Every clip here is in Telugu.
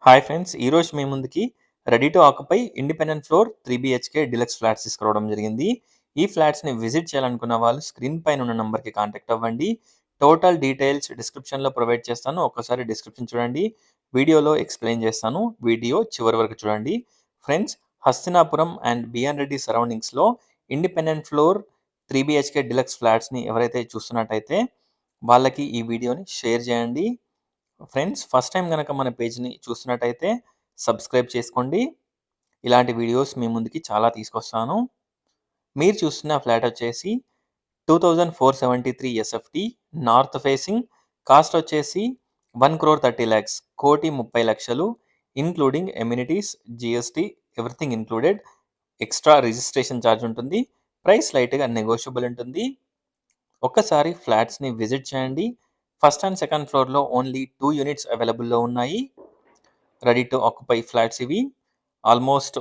Hi friends! ఈరోజు మీ ముందుకి ready to occupy independent floor 3 BHK deluxe flats తీసుకురావడం జరిగింది. ఈ ఫ్లాట్స్‌ని విజిట్ చేయాలనుకున్న వాళ్ళు స్క్రీన్ పైన ఉన్న నంబర్‌కి కాంటాక్ట్ అవ్వండి. టోటల్ డీటెయిల్స్ డిస్క్రిప్షన్‌లో ప్రొవైడ్ చేస్తాను. ఒక్కసారి డిస్క్రిప్షన్ చూడండి. వీడియోలో ఎక్స్‌ప్లెయిన్ చేస్తాను. వీడియో చివరి వరకు చూడండి. Friends, Hastinapuram and BN Reddy సరౌండింగ్స్‌లో ఇండిపెండెంట్ ఫ్లోర్ 3 బీహెచ్‌కే డీలక్స్ ఫ్లాట్స్‌ని ఎవరైతే చూస్తున్నట్టయితే వాళ్ళకి ఈ వీడియోని షేర్ చేయండి. ఫ్రెండ్స్, ఫస్ట్ టైం గనక మన పేజ్‌ని చూస్తున్నట్టయితే సబ్స్క్రైబ్ చేసుకోండి. ఇలాంటి వీడియోస్ మీ ముందుకి చాలా తీసుకొస్తాను. మీరు చూస్తున్న ఫ్లాట్ వచ్చేసి 2473 ఎస్ఎఫ్‌టి నార్త్ ఫేసింగ్. కాస్ట్ వచ్చేసి 1,30,00,000 1,30,00,000 including amenities, GST everything included. Extra registration charge ఉంటుంది. ప్రైస్ లైట్‌గా నెగోషియబుల్ ఉంటుంది. ఒక్కసారి ఫ్లాట్స్‌ని విజిట్ చేయండి. ఫస్ట్ అండ్ సెకండ్ ఫ్లోర్‌లో ఓన్లీ 2 యూనిట్స్ అవైలబుల్‌లో ఉన్నాయి. రెడీ టు ఆక్యుపై ఫ్లాట్స్ ఇవి. ఆల్మోస్ట్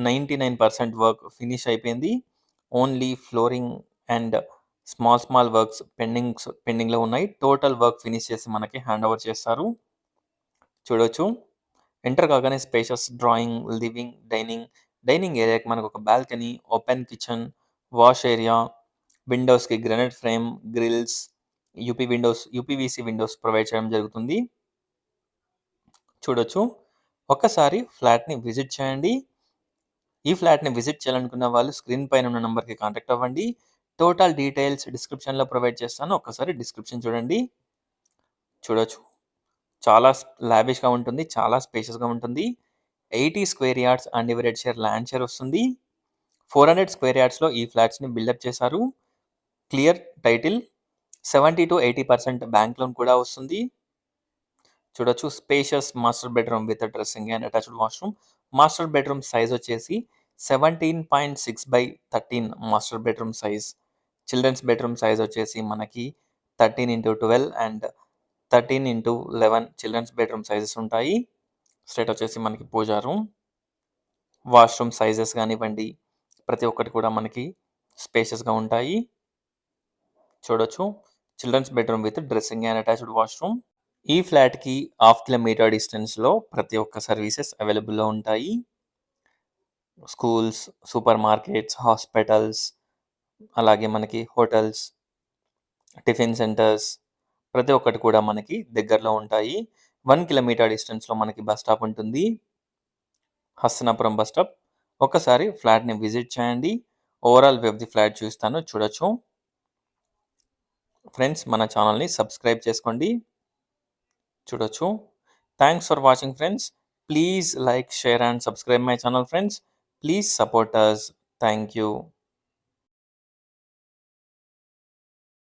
99% వర్క్ ఫినిష్ అయిపోయింది. Only flooring and small works పెండింగ్‌లో ఉన్నాయి. టోటల్ వర్క్ ఫినిష్ చేసి మనకి హ్యాండ్ ఓవర్ చేస్తారు. చూడొచ్చు. ఎంటర్ కాగానే స్పేషియస్ డ్రాయింగ్, లివింగ్, డైనింగ్ ఏరియాకి మనకు ఒక balcony, open kitchen, wash area, విండోస్‌కి granite frame, grills, UPVC windows provide చేయడం జరుగుతుంది. చూడొచ్చు. ఒక్కసారి ఫ్లాట్‌ని విజిట్ చేయండి. ఈ ఫ్లాట్‌ని విజిట్ చేయాలనుకున్న వాళ్ళు స్క్రీన్ పైన ఉన్న నంబర్‌కి కాంటాక్ట్ అవ్వండి. టోటల్ డీటెయిల్స్ డిస్క్రిప్షన్‌లో ప్రొవైడ్ చేస్తాను. ఒక్కసారి డిస్క్రిప్షన్ చూడండి. చూడొచ్చు. చాలా లావిష్‌గా ఉంటుంది. చాలా స్పేషియస్‌గా ఉంటుంది. 80 square yards undivided share land share వస్తుంది. 400 స్క్వేర్ యార్డ్స్‌లో ఈ ఫ్లాట్స్‌ని బిల్డప్ చేశారు. Clear title. 70-80% బ్యాంక్ లోన్ కూడా వస్తుంది. చూడొచ్చు. Spacious master bedroom with dressing and attached washroom. Master bedroom size వచ్చేసి 17.6/13 master bedroom size. Children's bedroom size వచ్చేసి మనకి 13x12 and 13x11 children's bedroom sizes ఉంటాయి. స్ట్రైట్ వచ్చేసి మనకి పూజా రూమ్. వాష్రూమ్ సైజెస్ కానివ్వండి, ప్రతి ఒక్కటి కూడా మనకి స్పేషియస్‌గా ఉంటాయి. చూడొచ్చు. Children's bedroom with dressing and attached washroom. ఈ ఫ్లాట్‌కి హాఫ్ కిలోమీటర్ డిస్టెన్స్‌లో ప్రతి ఒక్క సర్వీసెస్ అవైలబుల్‌లో ఉంటాయి. స్కూల్స్, సూపర్ మార్కెట్స్, హాస్పిటల్స్, అలాగే మనకి హోటల్స్, టిఫిన్ సెంటర్స్ ప్రతి ఒక్కటి కూడా మనకి దగ్గరలో ఉంటాయి. 1 కిలోమీటర్ డిస్టెన్స్‌లో మనకి బస్ స్టాప్ ఉంటుంది. Hastinapuram bus stop. ఒక్కసారి ఫ్లాట్‌ని విజిట్ చేయండి. Overall view of the flat చూపిస్తాను. చూడొచ్చు. ఫ్రెండ్స్, మన ఛానల్‌ని సబ్స్క్రైబ్ చేసుకోండి. చూడొచ్చు. Thanks for watching friends. Please like, share and subscribe my channel friends. Please support us. Thank you.